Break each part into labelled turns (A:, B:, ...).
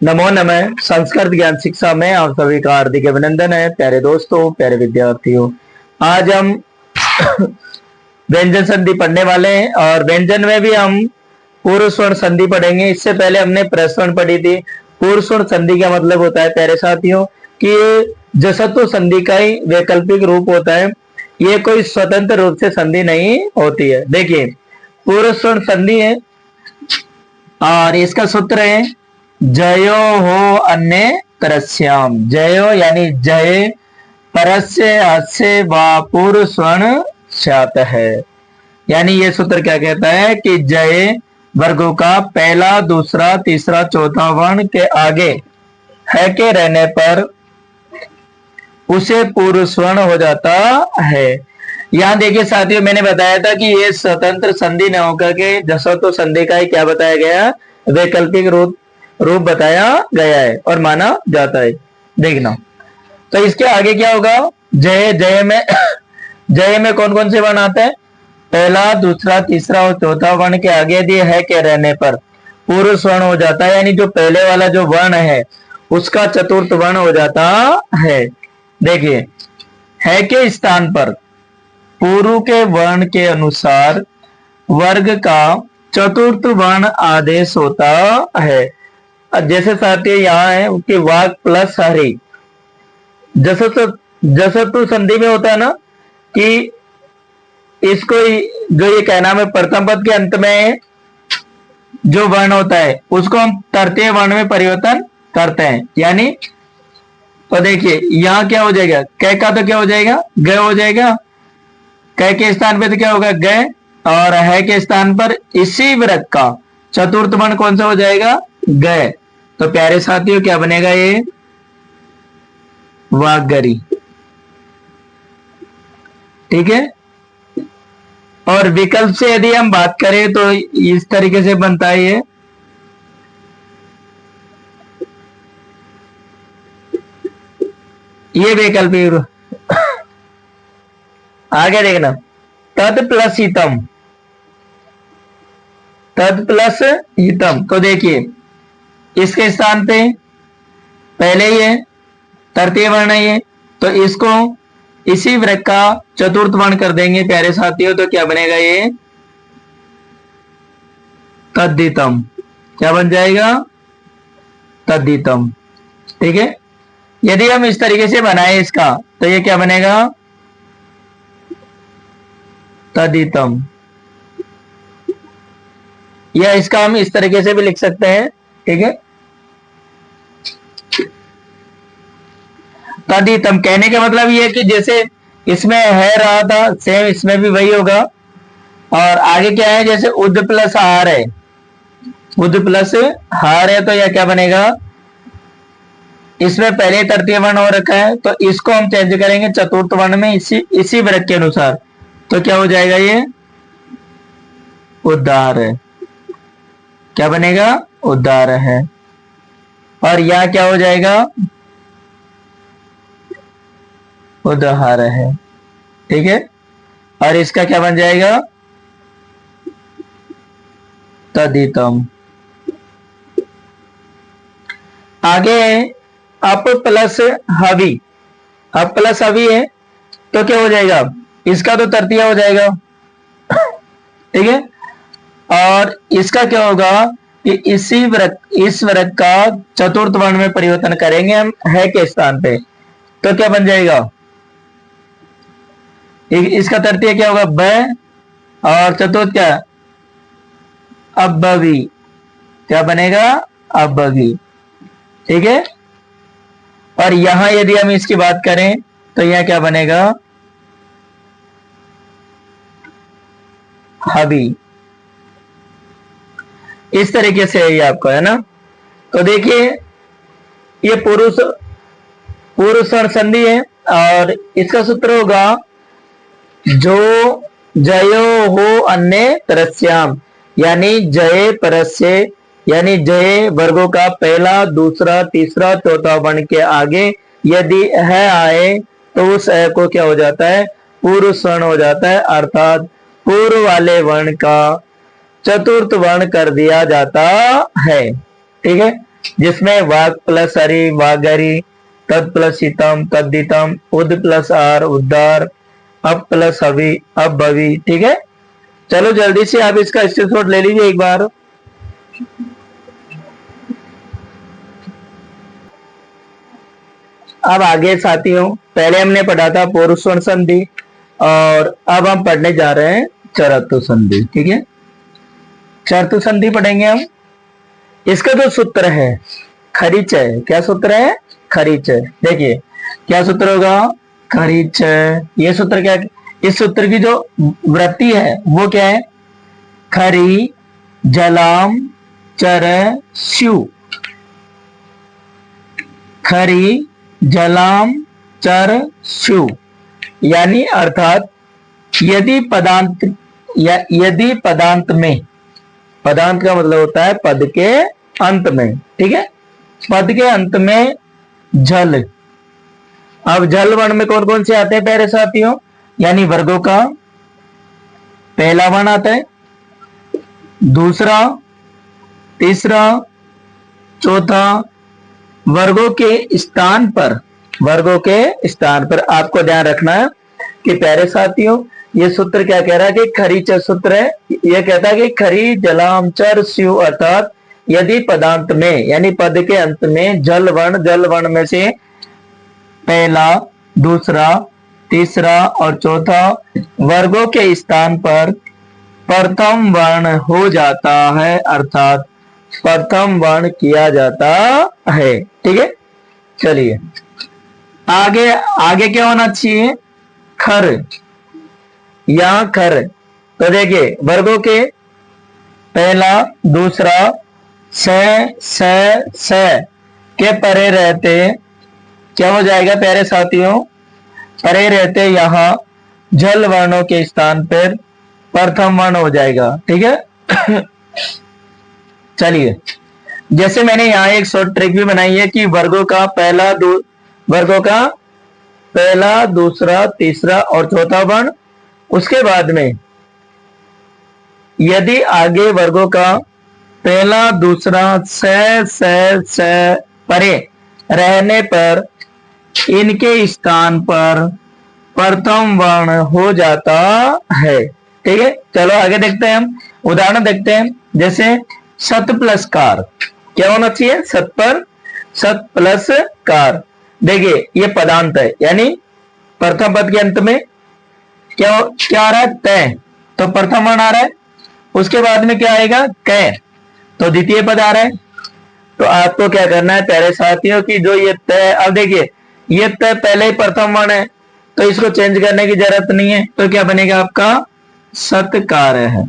A: नमो नमः। संस्कृत ज्ञान शिक्षा में आप सभी का हार्दिक अभिनंदन है। प्यारे दोस्तों, प्यारे विद्यार्थियों, आज हम व्यंजन संधि पढ़ने वाले हैं और व्यंजन में भी हम पूर्व स्वर्ण संधि पढ़ेंगे। इससे पहले हमने प्रस्वर्ण पढ़ी थी। पूर्व स्वर्ण संधि का मतलब होता है प्यारे साथियों कि ये जसत्व संधि का ही वैकल्पिक रूप होता है। ये कोई स्वतंत्र रूप से संधि नहीं होती है। देखिए, पूर्व स्वर्ण संधि है और इसका सूत्र है जयो हो अन्य तरस्याम। जयो यानी जय परस्य अस्य व पूर्व स्वर्ण स्यात् है। यानी ये सूत्र क्या कहता है कि जय वर्गों का पहला, दूसरा, तीसरा, चौथा वर्ण के आगे है के रहने पर उसे पूर्व स्वर्ण हो जाता है। यहां देखिए साथियों, मैंने बताया था कि ये स्वतंत्र संधि न होकर के जसत्व संधि का ही क्या बताया गया, वैकल्पिक रूप बताया गया है और माना जाता है। देखना, तो इसके आगे क्या होगा, जय जय में जय में कौन कौन से वर्ण आते हैं, पहला, दूसरा, तीसरा और चौथा वर्ण के आगे यदि है के रहने पर पूर्व स्वर्ण हो जाता है। यानी जो पहले वाला जो वर्ण है उसका चतुर्थ वर्ण हो जाता है। देखिए, है के स्थान पर पूर्व के वर्ण के अनुसार वर्ग का चतुर्थ वर्ण आदेश होता है। जैसे साथियों यहाँ है कि वाग प्लस हरि, जसत्व संधि में होता है ना कि इसको जो ये कहना है प्रथम पद के अंत में जो वर्ण होता है उसको हम तृतीय वर्ण में परिवर्तन करते हैं। यानी तो देखिए यहां क्या हो जाएगा, क का तो क्या हो जाएगा, ग हो जाएगा। क के स्थान पे तो क्या होगा, ग, और है के स्थान पर इसी वर्ग का चतुर्थ वर्ण कौन सा हो जाएगा, ग। तो प्यारे साथियों क्या बनेगा, ये वागरी। ठीक है। और विकल्प से यदि हम बात करें तो इस तरीके से बनता है ये वैकल्पिक। आगे देखना, तद प्लस हितम, तद प्लस हितम। तो देखिए इसके स्थान पे पहले ही है, तृतीय वर्ण है ये, तो इसको इसी वर्ग का चतुर्थ वर्ण कर देंगे प्यारे साथियों। तो क्या बनेगा, ये तद्धितम। क्या बन जाएगा, तद्धितम। ठीक है। यदि हम इस तरीके से बनाए इसका तो ये क्या बनेगा, तद्धितम। या इसका हम इस तरीके से भी लिख सकते हैं। ठीक है। तद्धितम कहने का मतलब ये है कि जैसे इसमें है रहा था सेम इसमें भी वही होगा। और आगे क्या है, जैसे उद प्लस हार है, उद प्लस हार है, तो यह क्या बनेगा, इसमें पहले तृतीय वर्ण हो रखा है तो इसको हम चेंज करेंगे चतुर्थ वर्ण में इसी वर्ग के अनुसार। तो क्या हो जाएगा, ये उद्धार है। क्या बनेगा, उद्धार है। और यह क्या हो जाएगा, उदाहर है। ठीक है। और इसका क्या बन जाएगा, तदितम। आगे अप प्लस हवि, अप प्लस हवि है तो क्या हो जाएगा, इसका तो तृतीय हो जाएगा। ठीक है। और इसका क्या होगा कि इस वर्ग का चतुर्थ वर्ण में परिवर्तन करेंगे हम है के स्थान पे। तो क्या बन जाएगा, इसका तृतीय क्या होगा, ब, और चतुर्थ क्या, अब्बवी। क्या बनेगा, अब्बवी। ठीक है। और यहां यदि हम इसकी बात करें तो यह क्या बनेगा, हबी। इस तरीके से ये आपको है ना। तो देखिए ये पूर्व स्वर्ण संधि है और इसका सूत्र होगा जो जयो हो अन्य तरस्याम। यानी जय परस्य, यानी जय वर्गों का पहला, दूसरा, तीसरा, चौथा वर्ण के आगे यदि है आए तो उस को क्या हो जाता है, पूर्व स्वर्ण हो जाता है। अर्थात पूर्व वाले वर्ण का चतुर्थ वर्ण कर दिया जाता है। ठीक है। जिसमें वाग प्लस हरि वागरी, तद प्लस शीतम तद्दितम, उद प्लस आर उद्धार, अब प्लस हवि अब भवि। ठीक है, चलो जल्दी से आप इसका स्क्रीनशॉट ले लीजिए एक बार। अब आगे साथियों, पहले हमने पढ़ा था पुरुषवर्ण संधि और अब हम पढ़ने जा रहे हैं चरतु संधि। ठीक है, चरतु संधि पढ़ेंगे हम। इसका जो सूत्र है खरीचय, क्या सूत्र है? खरीचय। देखिए क्या सूत्र होगा? खरीचय। ये सूत्र क्या, इस सूत्र की जो वृत्ति है वो क्या है? खरी जलाम चर स्यु। खरी जलाम चर स्यु, यानी अर्थात यदि पदांत या यदि पदांत में, पदांत का मतलब होता है पद के अंत में। ठीक है, पद के अंत में जल। अब जल वर्ण में कौन कौन से आते हैं प्यारे साथियों? यानी वर्गों का पहला वर्ण आता है, दूसरा, तीसरा, चौथा। वर्गों के स्थान पर, वर्गों के स्थान पर आपको ध्यान रखना है कि प्यारे साथियों ये सूत्र क्या कह रहा है कि खरीच सूत्र है। ये कहता है कि खरी जलाम चर स्यु, अर्थात यदि पदांत में यानी पद के अंत में जल वर्ण में से पहला, दूसरा, तीसरा और चौथा वर्गों के स्थान पर प्रथम वर्ण हो जाता है, अर्थात प्रथम वर्ण किया जाता है। ठीक है, चलिए आगे आगे क्या होना चाहिए? खर, यहां खर। तो देखिए वर्गों के पहला, दूसरा, स के परे रहते क्या हो जाएगा प्यारे साथियों? परे रहते यहां जल वर्णों के स्थान पर प्रथम वर्ण हो जाएगा। ठीक है चलिए, जैसे मैंने यहाँ एक शॉर्ट ट्रिक भी बनाई है कि वर्गों का पहला, दूसरा, तीसरा और चौथा वर्ण, उसके बाद में यदि आगे वर्गों का पहला, दूसरा, स परे रहने पर इनके स्थान पर प्रथम वर्ण हो जाता है। ठीक है, चलो आगे देखते हैं, हम उदाहरण देखते हैं। जैसे सत प्लस कार, क्या होना चाहिए? सत पर सत प्लस कार। देखिए ये पदांत है, यानी प्रथम पद के अंत में क्या आ रहा है? तय, तो प्रथम वर्ण आ रहा है। उसके बाद में क्या आएगा? कै, तो द्वितीय पद आ रहा है। तो आपको क्या करना है प्यारे साथियों की जो ये तय, अब देखिए ये तय पहले ही प्रथम वर्ण है तो इसको चेंज करने की जरूरत नहीं है। तो क्या बनेगा आपका? सत्कार है।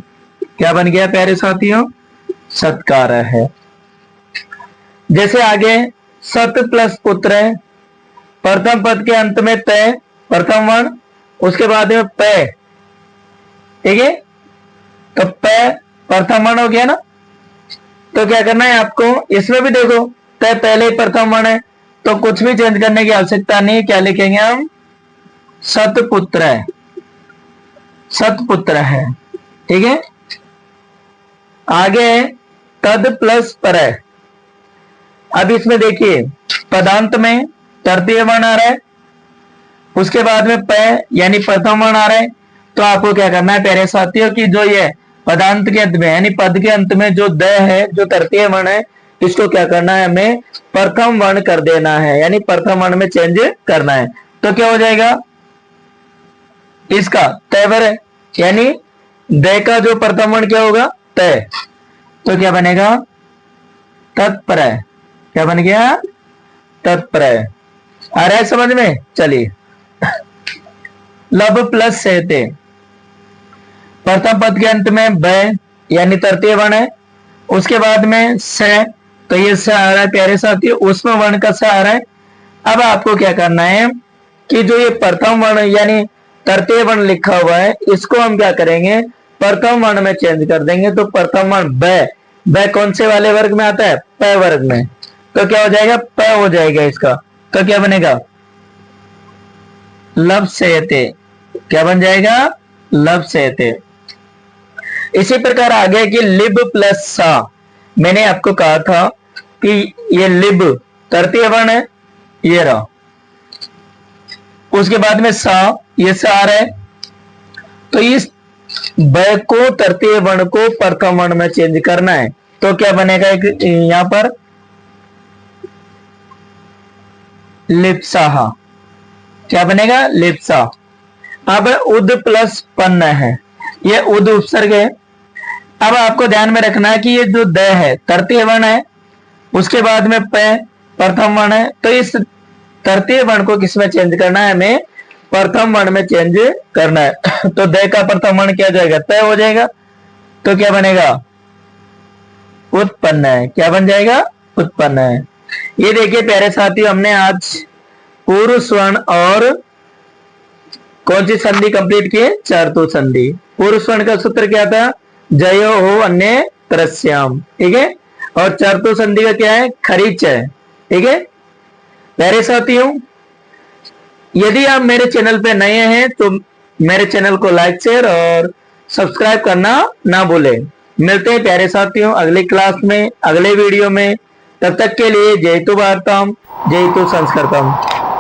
A: क्या बन गया प्यारे साथियों? सत्कार है। जैसे आगे सत प्लस पुत्र है, प्रथम पद के अंत में तय प्रथम वर्ण, उसके बाद में प। ठीक है, तो प प्रथम वर्ण हो गया ना। तो क्या करना है आपको? इसमें भी देखो तय पहले ही प्रथम वर्ण है तो कुछ भी चेंज करने की आवश्यकता नहीं। क्या लिखेंगे हम? सतपुत्र है, सतपुत्र है। ठीक है, आगे तद प्लस पर है। अब इसमें देखिए पदांत में तृतीय वर्ण आ रहा है, उसके बाद में प यानी प्रथम वर्ण आ रहा है। तो आपको क्या करना है प्यारे साथियों की जो ये पदांत के अंत में यानी पद के अंत में जो द है, जो तृतीय वर्ण है, इसको क्या करना है? हमें प्रथम वर्ण कर देना है, यानी प्रथम वर्ण में चेंज करना है। तो क्या हो जाएगा? इसका तयवर है, यानी द का जो प्रथम वर्ण क्या होगा? तय। तो क्या बनेगा? तत्प्रय। क्या बन गया? तत्प्रय। आ रहा है समझ में? चलिए लब प्लस सहते, प्रथम पद के अंत में ब यानी तृतीय वर्ण है, उसके बाद में स, तो ये स आ रहा है प्यारे साथियों, उसमें वर्ण का स आ रहा है। अब आपको क्या करना है कि जो ये प्रथम वर्ण यानी तृतीय वर्ण लिखा हुआ है इसको हम क्या करेंगे? प्रथम वर्ण में चेंज कर देंगे। तो प्रथम वर्ण ब कौन से वाले वर्ग में आता है? प वर्ग में। तो क्या हो जाएगा? प हो जाएगा इसका। तो क्या बनेगा? लब सहते। क्या बन जाएगा? लब सहते। इसी प्रकार आगे की लिब प्लस सा, मैंने आपको कहा था कि ये लिब तृतीय वर्ण है, ये रहा। उसके बाद में सा, ये सा आ रहा है। तो इस ब को तृतीय वर्ण को प्रथम वर्ण में चेंज करना है। तो क्या बनेगा, एक यहां पर लिप्सा, क्या बनेगा, लिप्सा। अब उद प्लस पन्न है, ये उद उपसर्ग है। अब आपको ध्यान में रखना है कि ये जो द है तृतीय वर्ण है, उसके बाद में प प्रथम वर्ण है। तो इस तृतीय वर्ण को किसमें चेंज करना है, हमें प्रथम वर्ण में चेंज करना है। तो द का प्रथम वर्ण क्या जाएगा, तय हो जाएगा। तो क्या बनेगा, उत्पन्न है। क्या बन जाएगा, उत्पन्न है। ये देखिए प्यारे साथियों, हमने आज पूर्व स्वर्ण और कौन सी संधि कंप्लीट किए, चतुर्थ संधि। पूर्व स्वर्ण का सूत्र क्या था, जयो हो अन्य तरस्याम, ठीक है। और चतुर्थ संधि का क्या है, खरीच है, ठीक है। प्यारे साथियों, यदि आप मेरे चैनल पे नए हैं तो मेरे चैनल को लाइक, शेयर और सब्सक्राइब करना ना भूलें। मिलते हैं प्यारे साथियों अगली क्लास में, अगले वीडियो में। तब तक के लिए जय तु भारतम, जय तु संस्कृतम।